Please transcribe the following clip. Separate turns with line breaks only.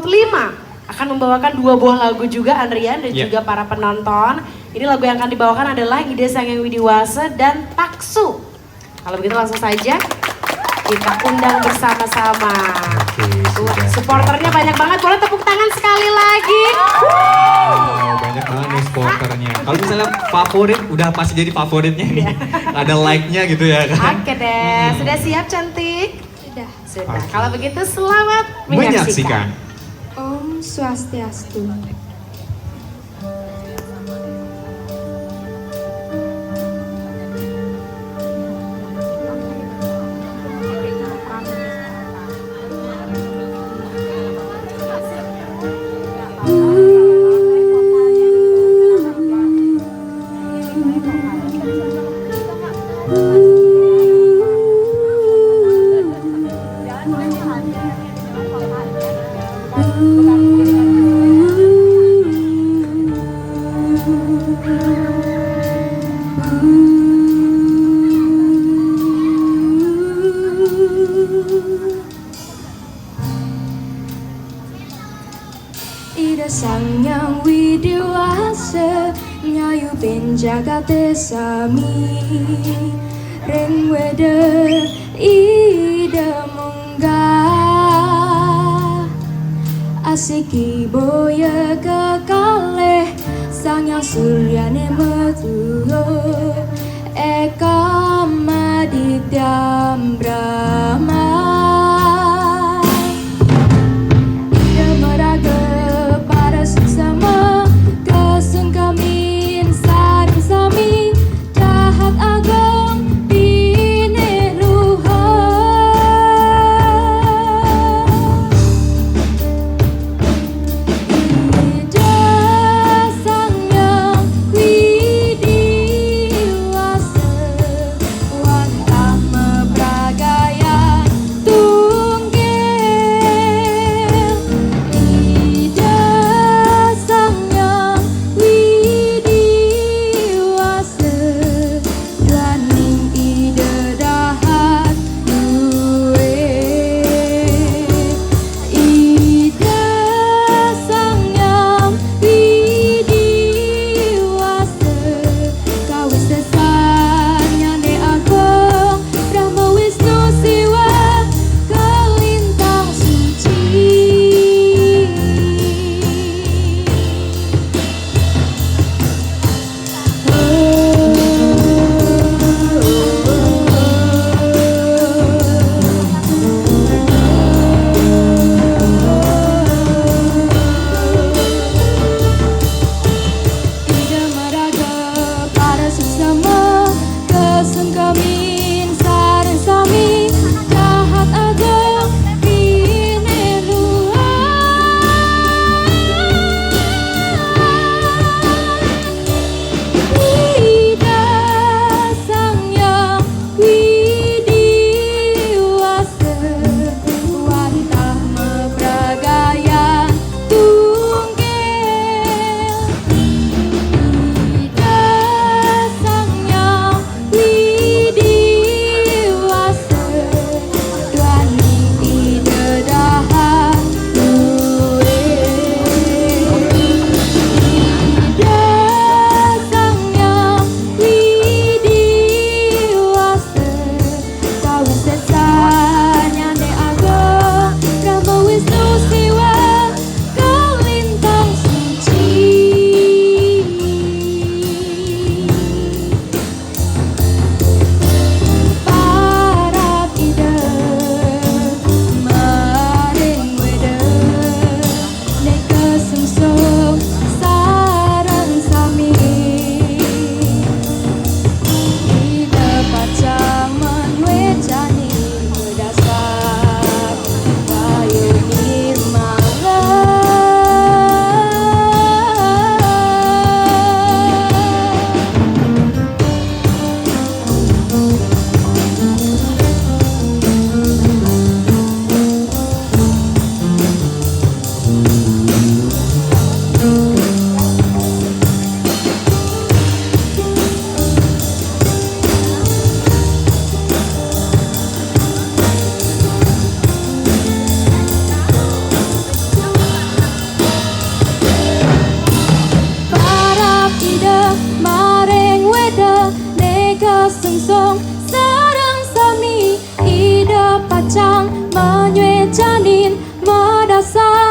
5 akan membawakan 2 buah lagu juga Andrian dan juga para penonton. Ini lagu yang akan dibawakan adalah Ide Sang Yang Widiwasa dan Taksu. Kalau begitu langsung saja kita undang bersama-sama. Supporternya banyak banget, boleh tepuk tangan sekali lagi.
Banyak banget nih supporternya. Kalau misalnya favorit, udah pasti jadi favoritnya nih. Ada like-nya gitu ya kan.
Oke deh, sudah siap cantik?
Sudah.
Sudah, kalau begitu selamat menyaksikan.
Om Swastiastu. Ida Sang Yang Widiwasa Nyayu Penjagate Sami Ring Weda Ida Munggah Asiki Boya Kekaleh Sang Yang Suryane Metu Eka Madityam Brahma Bocang menyue janin medasa